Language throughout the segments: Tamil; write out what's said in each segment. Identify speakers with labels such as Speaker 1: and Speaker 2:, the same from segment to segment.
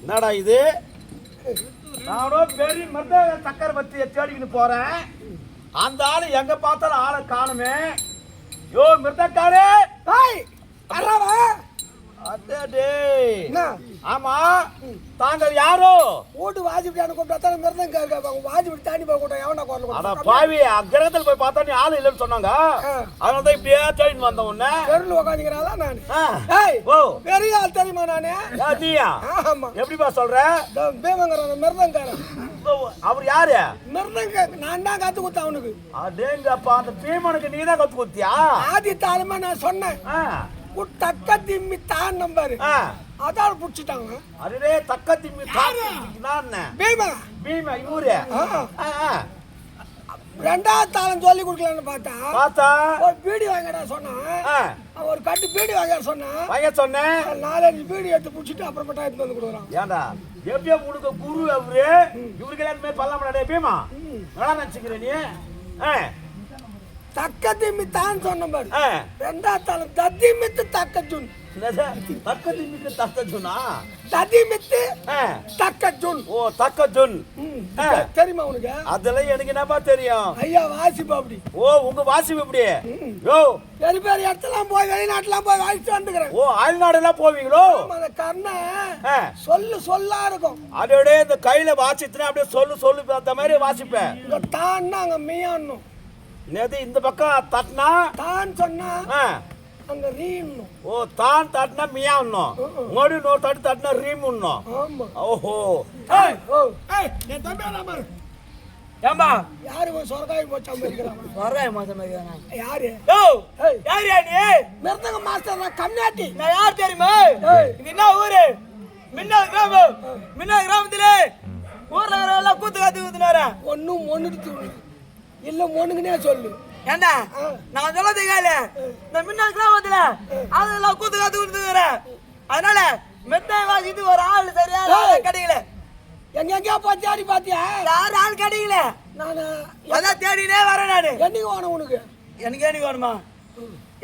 Speaker 1: என்னடா இது? நானும் பெரிய மருந்த சக்கரை பத்திய தேடிக்கிட்டு போறேன். அந்த ஆளு எங்க பார்த்தாலும் ஆளை காணுமே. யோ மிருதக்காரே, ஆமா தாங்கள் யாரோ?
Speaker 2: ஓட்டு வாஜிபிட்டானு கூப்பிட்டா மிருதங்க வாஜிபி தாண்டி போய் கூட்டம் எவனா குரல்
Speaker 1: அட பாவி, அக்கிரகத்தில் போய் பார்த்தா நீ ஆளு இல்லைன்னு சொன்னாங்க. அதனால தான் இப்படியே தேடின்னு வந்த உடனே
Speaker 2: தெருவில் உட்காந்துக்கிறாளா நான்.
Speaker 1: ஓ
Speaker 2: பெரிய ஆள் தெரியுமா நானு?
Speaker 1: நீயா?
Speaker 2: ஆமா.
Speaker 1: எப்படிப்பா சொல்ற?
Speaker 2: பேமங்கிறவன் மிருதங்காரன்.
Speaker 1: அவர் யாரு?
Speaker 2: மிருதங்க நான் தான் கத்து கொடுத்தேன் அவனுக்கு.
Speaker 1: அடேங்கப்பா, அந்த பீமனுக்கு நீ தான் கத்து கொடுத்தியா?
Speaker 2: ஆதி தாலமா நான் சொன்னேன். தக்க திம்மி தான் நம்பாரு அதால புடிச்சிட்டாங்க.
Speaker 1: அரே தக்க திம்மி தான்
Speaker 2: பீமா
Speaker 1: பீமா இவரே.
Speaker 2: ரெண்டாவது தாளம் சொல்லி கொடுக்கலான்னு பார்த்தா ஒரு பீடி வாங்கடா சொன்னா. ஒரு கட்டு பீடி வாங்க சொன்னேன். 4-5 பீடி எடுத்து புடிச்சிட்டு அப்புறமேட்டா எடுத்து வந்து கொடுக்குறான்.
Speaker 1: ஏண்டா எப்படியா உனக்கு குரு அவரு? இவருக்கு எல்லாமே பல்லாமடா பீமா நல்லா நினைச்சுக்கிற நீ.
Speaker 2: தக்க திம்மி தான் சொன்ன பாரு. ரெண்டாவது தாளம் தத்திமித்து தக்க ஜுன்.
Speaker 1: தக்க திம்மிக்கு தக்க ஜுனா?
Speaker 2: தத்திமித்து தக்க ஜுன்.
Speaker 1: ஓ தக்க ஜுன்
Speaker 2: தெரியுமா உனக்கு?
Speaker 1: அதெல்லாம் எனக்கு என்னப்பா தெரியும்.
Speaker 2: ஐயா வாசிப்பா அப்படி.
Speaker 1: ஓ உங்க வாசிப்பு எப்படி? யோ
Speaker 2: பெரிய பெரிய இடத்துலாம் போய் வெளிநாட்டுலாம் போய் வாசிச்சு வந்துக்கிறேன்.
Speaker 1: ஓ அயல்நாடு எல்லாம் போவீங்களோ?
Speaker 2: அந்த கண்ணை சொல்லா இருக்கும்.
Speaker 1: அதோட இந்த கையில வாசித்துனா அப்படியே சொல்லு அந்த மாதிரி வாசிப்பேன்.
Speaker 2: இங்க தான் அங்க மெய்யான்னும்.
Speaker 1: நேத்து இந்த பக்கம் தட்டினா
Speaker 2: தான் சொன்னா அங்க ரீம்னும்.
Speaker 1: ஓ தான் தட்டினா மியான்னும். மறுபடியும் இன்னொரு தட்டினா ரீம்னும்.
Speaker 2: ஆமா.
Speaker 1: ஓஹோ.
Speaker 2: என் தம்பி பாரு.
Speaker 1: ஏம்பா
Speaker 2: யாரு சொர்க்காய் போச்சா இருக்கிறான்?
Speaker 1: சொர்க்காய் மாசம் இருக்கிறான்.
Speaker 2: யாரு?
Speaker 1: யாரு நீ?
Speaker 2: மிருதங்க மாஸ்டர் நான் கம்னாட்டி.
Speaker 1: நான் யார் தெரியுமா? இது என்ன ஊரு? மின்னல் கிராமத்துல ஊர்ல எல்லாம் கூத்து காத்துனாரா?
Speaker 2: ஒண்ணுட்டு இல்ல மொண்ணுங்கன்னே சொல்லு.
Speaker 1: ஏண்டா நான் சொல்லது கேளு. இந்த மின்னல் கிராமத்துல அதெல்லாம் கூத்து காத்து கொடுத்துக்கிறேன். அதனால மெத்தாய் வாசிட்டு ஒரு ஆள் சரியா கிடைக்கல.
Speaker 2: எங்கெங்கயா போய் தேடி பாத்தியா?
Speaker 1: யாரும் ஆள் கிடைக்கல.
Speaker 2: நானு
Speaker 1: அதான் தேடினே வரேன் நானு.
Speaker 2: என்னைக்கு வேணும் உனக்கு?
Speaker 1: எனக்கு என்னைக்கு வேணுமா?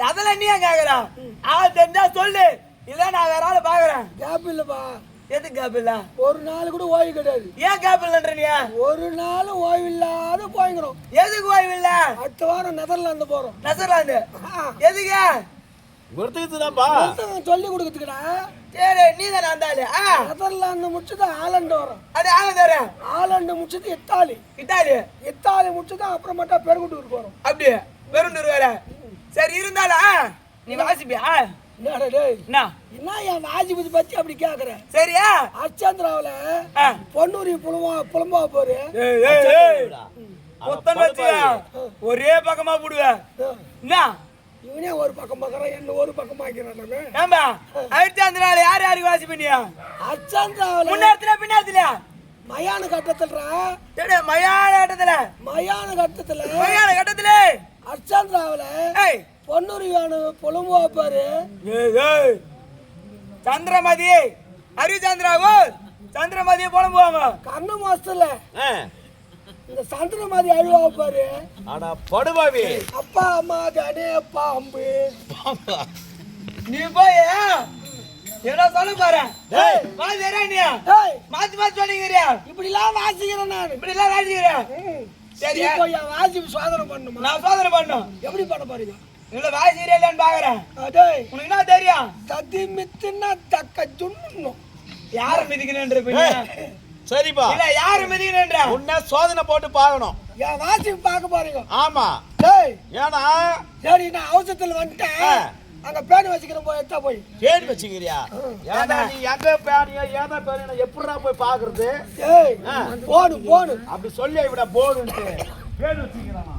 Speaker 1: அதெல்லாம் நீ கேக்குறா? ஆள் தெரிஞ்சா சொல்லு, இல்ல நான் வேற ஆளை பாக்குறேன்.
Speaker 2: கேப் இல்லப்பா.
Speaker 1: எதுக்கு கேப் இல்ல?
Speaker 2: ஒரு நாள் கூட ஓய்வு கிடையாது.
Speaker 1: ஏன் கேப் இல்லன்ற நீ?
Speaker 2: ஒரு நாள் ஓய்வு இல்லாத போய்க்கிறோம்.
Speaker 1: எதுக்கு ஓய்வு இல்ல?
Speaker 2: அடுத்த வாரம் நெதர்லாந்து போறோம்.
Speaker 1: நெதர்லாந்து எதுக்கு?
Speaker 3: விருத்துக்குதான்ப்பா
Speaker 2: சொல்லி கொடுக்கறதுக்குடா.
Speaker 1: சரி நீ தானே வந்தாலே.
Speaker 2: நெதர்லாந்து முடிச்சது ஆலண்டு வரும்.
Speaker 1: அது ஆலந்து வர.
Speaker 2: ஆலண்டு முடிச்சது இத்தாலி.
Speaker 1: இத்தாலி
Speaker 2: இத்தாலி முடிச்சது அப்புறமேட்டா பெருங்குட்டூருக்கு போறோம்.
Speaker 1: அப்படியே பெருண்டூர் வேற. சரி இருந்தாலும் நீ வாசிப்பியா?
Speaker 2: என்னடா டேய்,
Speaker 1: என்ன
Speaker 2: என்ன என் வாஜிபதி பத்தி அப்படி கேக்குற?
Speaker 1: சரியா?
Speaker 2: அச்சந்திராவில பொன்னூரி புலம்பா போரு.
Speaker 1: புத்தன் வச்சியா ஒரே பக்கமா போடுவ. என்ன
Speaker 2: இவனே ஒரு பக்கம் பார்க்கறான், என்ன ஒரு பக்கம் ஆக்கிறானே.
Speaker 1: ஏம்பா அச்சந்திராவில யார் யாருக்கு வாசி பண்ணியா?
Speaker 2: அச்சந்திராவில
Speaker 1: முன்னேறத்துல பின்னாத்துல
Speaker 2: மயான கட்டத்துல
Speaker 1: மயான கட்டத்துல மயான கட்டத்துல
Speaker 2: அச்சந்திராவில பொன்னூரி புலம்பா பாரு.
Speaker 1: சந்திரமதி ஹரிச்சந்திராவோ சந்திரமதியை புலம்புவாங்க.
Speaker 2: கண்ணு மாசத்துல இந்த சந்திரமதி அழுவா பாரு.
Speaker 3: ஆனா படுபாவி
Speaker 2: அப்பா அம்மா தானே பாம்பு.
Speaker 1: நீ போய் என்ன சொல்ல பாரு. நீ மாத்தி மாத்தி சொல்லிக்கிறியா?
Speaker 2: இப்படி எல்லாம் வாசிக்கிறேன் நான்.
Speaker 1: இப்படி எல்லாம் வாசிக்கிறியா? சரி
Speaker 2: போய் வாசி சோதனை பண்ணுமா?
Speaker 1: நான் சோதனை பண்ணும்.
Speaker 2: எப்படி பண்ண பாருங்க?
Speaker 1: இல்ல வாசிக்கிறியா இல்லையான்னு பாக்குறேன். உனக்கு என்ன தெரியும்?
Speaker 2: தத்தி மித்துனா தக்க ஜுன்னு.
Speaker 1: யாரு மிதிக்கணுன்ற
Speaker 3: சரிப்பா
Speaker 1: இல்ல யாரு மிதிக்கணுன்ற
Speaker 3: உன்ன சோதனை போட்டு பாக்கணும்.
Speaker 2: என் வாசி பார்க்க பாருங்க.
Speaker 3: ஆமா
Speaker 2: டேய்
Speaker 3: ஏன்னா
Speaker 2: சரி நான் அவசரத்துல வந்துட்டேன். அங்க பேன் வச்சுக்கிறேன், போய் எத்தா போய்
Speaker 3: பேன் வச்சுக்கிறியா? ஏன்னா நீ எங்க பேனியா ஏதா பேனியா எப்படிடா போய் பாக்குறது?
Speaker 2: ஏய் போடு
Speaker 3: அப்படி சொல்லி விட போடுன்ட்டு பேன் வச்சுக்கிறானா?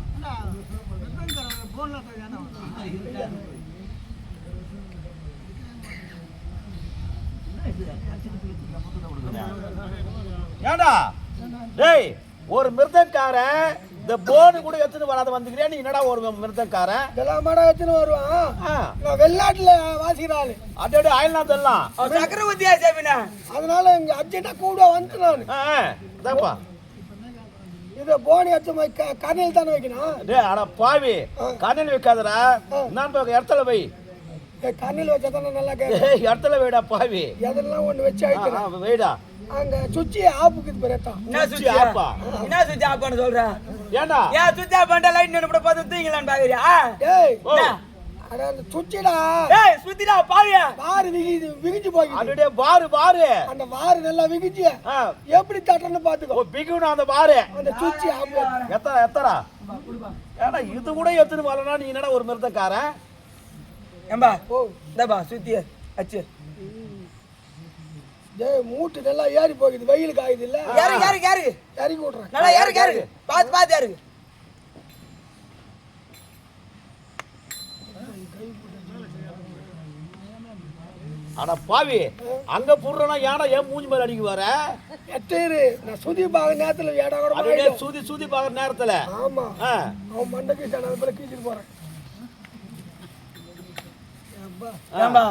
Speaker 3: ஏண்டா டேய் ஒரு மிருதக்காரன் இந்த போன் கூட எடுத்துட்டு வராத வந்துக்கிறியா? நீ என்னடா ஒரு மிருதக்காரன்
Speaker 2: இதெல்லாம் மாடா எடுத்துன்னு வருவான். நான் வெளிநாட்டுல வாசிக்கிறாள்.
Speaker 3: அதோட அயல்நாட்டு எல்லாம்
Speaker 1: சக்கரவர்த்தியா சேமினா.
Speaker 2: அதனால இங்க அர்ஜென்டா கூட வந்து
Speaker 3: நான்
Speaker 2: இத போன் எடுத்து கண்ணில் தானே வைக்கணும்.
Speaker 3: டேய் அட பாவி கண்ணில் வைக்காதடா. நான் இடத்துல வை.
Speaker 2: கண்ணில் வச்சா தானே நல்லா கேட்கும்.
Speaker 3: இடத்துல வைடா பாவி.
Speaker 2: எதெல்லாம் ஒண்ணு வச்சு ஆயிக்கிறேன்.
Speaker 3: வைடா.
Speaker 2: அங்க சுச்சி ஆப்புக்கு பெரியட்டா.
Speaker 1: என்ன சுச்சி ஆப்பா? என்ன சுச்சி ஆப்பான்னு சொல்ற?
Speaker 3: ஏண்டா
Speaker 1: ஏன் சுச்சி ஆப் பண்ண லைட் நின்னு கூட பார்த்து தூங்கலான்னு பாக்குறியா?
Speaker 2: டேய்
Speaker 1: அட
Speaker 2: அந்த சுச்சிடா.
Speaker 1: டேய் சுத்திடா பாவியா.
Speaker 2: வாரு விகிஞ்சு போய்.
Speaker 3: அடடே வாரு
Speaker 2: அந்த வாரு நல்லா விகிஞ்சு எப்படி தட்டறன்னு பாத்துக்கோ.
Speaker 3: பிகுனா அந்த வாரு
Speaker 2: அந்த சுச்சி ஆப்பு
Speaker 3: எத்தரா ஏடா இது கூட எடுத்துட்டு வரலனா நீ என்னடா ஒரு மிருதக்காரன்?
Speaker 1: ஏம்பா டேபா சுத்தி அச்சு.
Speaker 2: டேய் மூட்டு நல்லா ஏறி போகுது, வெயில் காயுது இல்ல? ஏறி ஓட்றேன்.
Speaker 1: நல்லா ஏறு பாத்து ஏறு.
Speaker 3: அட பாவி அங்க புடுறனா ஏடா ஏன் மூஞ்சி மேல அடிக்கு வர?
Speaker 2: எட்டேரு நான் சுதி பாக நேரத்துல ஏடா கூட
Speaker 3: அடடே சுதி பாக்குற நேரத்துல.
Speaker 2: ஆமா அவன் மண்டக்கு சன அதுல கீச்சிட்டு போறேன்.
Speaker 1: ஏம்பா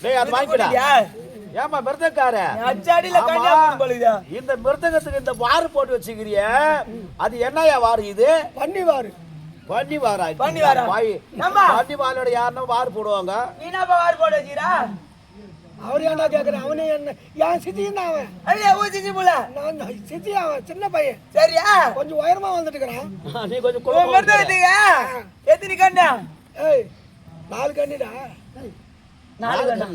Speaker 3: டேய் அது வாங்கிடா. ஏமா மிருதக்கார
Speaker 1: அச்சாடில கண்ணா போடுதா?
Speaker 3: இந்த மிருதகத்துக்கு இந்த வாரு போட்டு வச்சிக்கிறிய அது என்னயா வாரு? இது
Speaker 2: பண்ணி வாரு.
Speaker 3: பண்ணி வாரா? பாய் பண்ணி வாரோட யாருன்னா வாரு போடுவாங்க.
Speaker 1: நீ என்னப்பா வாரு போட்டு வச்சிரா?
Speaker 2: அவர் என்ன கேக்குறான்? அவனே என்ன ஏன் சித்தினா அவன்?
Speaker 1: அல்ல ஓ சித்தி போல.
Speaker 2: நான் சித்தி அவன் சின்ன பையன்.
Speaker 1: சரியா?
Speaker 2: கொஞ்சம் உயரமா வந்துட்டுக்கறான்.
Speaker 3: நீ கொஞ்சம்
Speaker 1: மிருதகத்துக்கு எத்தனை கண்ணா?
Speaker 2: ஏய் 4 கண்ணுடா.
Speaker 1: 4 கண்ணா.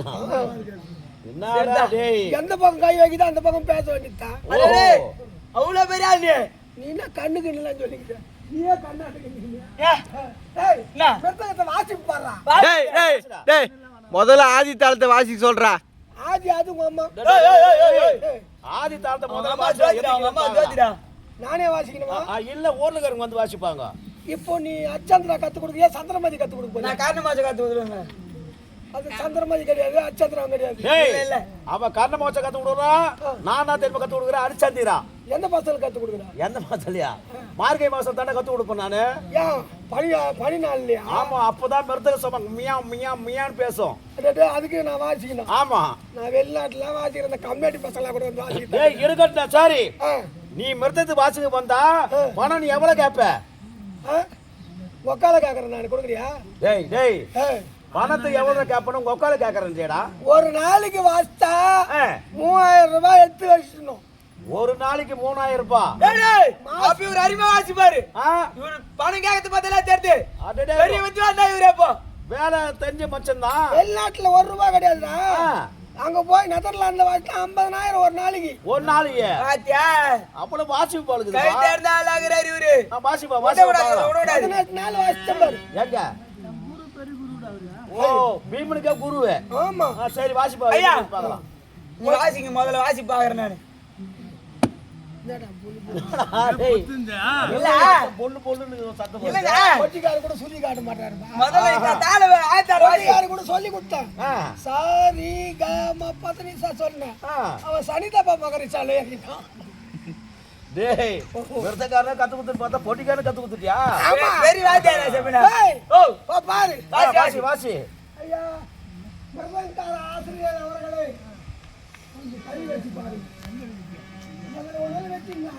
Speaker 3: என்னடா டேய்
Speaker 2: எந்த பக்கம் கை வைக்குதா அந்த பக்கம் பேச வேண்டியதா?
Speaker 1: அடடே அவ்வளவு பெரிய ஆளு
Speaker 2: நீ என்ன கண்ணு கண்ணெல்லாம் சொல்லிக்கிட்ட? நீயே கண்ணாட்டுக்கிறியா?
Speaker 1: ஏய் நான்
Speaker 2: மிருதகத்தை வாசிப்பு பாறா.
Speaker 4: டேய் முதல்ல ஆதி தாளத்தை வாசிக்க சொல்றா.
Speaker 2: ஆதி அது உங்க அம்மா.
Speaker 3: ஆதி தாளத்தை முதல்ல
Speaker 1: அம்மா ஜோதிடா.
Speaker 2: நானே வாசிக்கணுமா?
Speaker 3: இல்ல ஊர்லக்காரங்க வந்து வாசிப்பாங்க.
Speaker 2: இப்போ நீ அச்சந்திரா கத்து கொடுக்கிறியா சந்திரமதி கத்து கொடுக்க போறியா?
Speaker 1: நான் காரணமாச்ச கத்து கொடுறேங்க.
Speaker 2: அது சந்திரமதி கிடையாது, அச்சந்திரம் கிடையாது.
Speaker 3: இல்ல அவ கர்ணமோச்ச கத்து கொடுறா. நானா தெரியுமா கத்து கொடுக்குறேன்? அரிச்சந்திரா.
Speaker 2: எந்த மாசத்துல கத்து கொடுக்குறா?
Speaker 3: எந்த மாசம்லையா? மார்கழி மாசம் தானே கத்து கொடுப்பேன் நானு.
Speaker 2: ஏன் பனி நாள் இல்லையா?
Speaker 3: ஆமா அப்பதான் மிருதக சொன்னாங்க மியா மியா மியான்னு பேசும்.
Speaker 2: அதுக்கு நான் வாசிக்கணும்.
Speaker 3: ஆமா
Speaker 2: நான் வெளிநாட்டுல வாசிக்கிறேன். இந்த கம்யூனிட்டி பசங்களா கூட வந்து வாசிக்கிறேன்.
Speaker 3: ஏய் இருக்கட்டும் சாரி. நீ மிருதத்து வாசிக்க வந்தா பணம் நீ எவ்வளவு கேப்ப?
Speaker 2: ஒக்கால கேக்குறேன் நான். கொடுக்குறியா?
Speaker 3: டேய் டேய் பணத்தை எவ்வளவு கேட்பணும் உங்க உட்கால கேட்கறேன் சேடா.
Speaker 2: ஒரு நாளைக்கு வாசித்தா 3000 ரூபாய் எடுத்து வச்சிடணும்.
Speaker 3: ஒரு நாளைக்கு 3000 ரூபாய்.
Speaker 1: அப்ப இவர் அருமை வாசிப்பாரு. இவர் பணம் கேட்கறது பார்த்தா தெரியுது. பெரிய வித்வான் இவரே. அப்போ
Speaker 3: வேலை தெரிஞ்ச மச்சம்தான்.
Speaker 2: வெளிநாட்டுல 1 ரூபாய் கிடையாதுடா. அங்க போய் நெதர்லாந்துல வாசித்தா 50000 ஒரு நாளைக்கு.
Speaker 3: ஒரு நாளைக்கு
Speaker 1: பாத்தியா?
Speaker 3: அப்பள வாசிப்பு போலுக்குது.
Speaker 1: கை தேர்ந்தா ஆளாகிறாரு இவரு.
Speaker 3: வாசிப்பா
Speaker 1: விடாது.
Speaker 2: 18 நாள் வாசித்த பாரு.
Speaker 3: எங்க? ஓ பீமனுக்கே குருவே.
Speaker 2: ஆமா.
Speaker 3: சரி வாசிப்பா
Speaker 1: ஐயா
Speaker 3: பார்க்கலாம்.
Speaker 1: நீ வாசிங்க, முதல்ல வாசி பாக்குறேன் நானு. இல்ல
Speaker 3: பொண்ணு பொண்ணுன்னு சத்தம் போடுது.
Speaker 1: இல்லங்க,
Speaker 2: கொட்டிக்காரு கூட சொல்லி காட்ட மாட்டாருப்பா.
Speaker 1: முதல்ல இந்த தாள ஆயத்தாள வாசி.
Speaker 2: கொட்டிக்காரு கூட சொல்லி கொடுத்தேன். சாரி கம பதனிசா சொன்னேன். அவன் சனிதப்பா மகரிச்சாலே ஏறிட்டான்.
Speaker 3: டேய் விருத்தக்காரன கத்து குத்து பார்த்தா பொட்டிக்காரன கத்து குத்துட்டியா?
Speaker 1: வெரி வாத்தியாரா செப்பனா.
Speaker 2: ஓ பா பாரு.
Speaker 3: வாசி வாசி.
Speaker 2: ஐயா பிரபலக்கார ஆசிரியர் அவர்களே கொஞ்சம் கை வச்சு பாரு. முதல்ல உடல் வெச்சிங்க.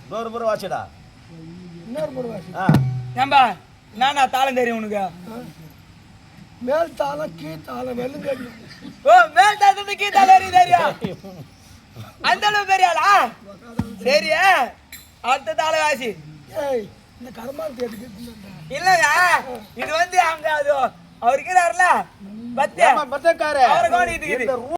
Speaker 3: இன்னொரு முறை வாசிடா.
Speaker 2: இன்னொரு முறை வாசி.
Speaker 1: ஏம்பா நானா தாளம் தெரியும் உனக்கு?
Speaker 2: மேல் தாளம் கீழ் தாளம் வெள்ளும் தெரியும்.
Speaker 1: ஓ மேல் தாளத்துக்கு கீழ் தாளம் தெரியும். அந்த அளவு பெரியாளா? சரியா அடுத்த தாள வாசி.
Speaker 2: ஏய் இந்த கர்மாந்தி எதுக்கு
Speaker 1: இல்லங்க, இது வந்து அங்க அது அவர் இருக்கிறாருல பத்தியா
Speaker 3: மத்தக்காரே
Speaker 1: அவரை கவனிக்கிட்டு இருக்குது.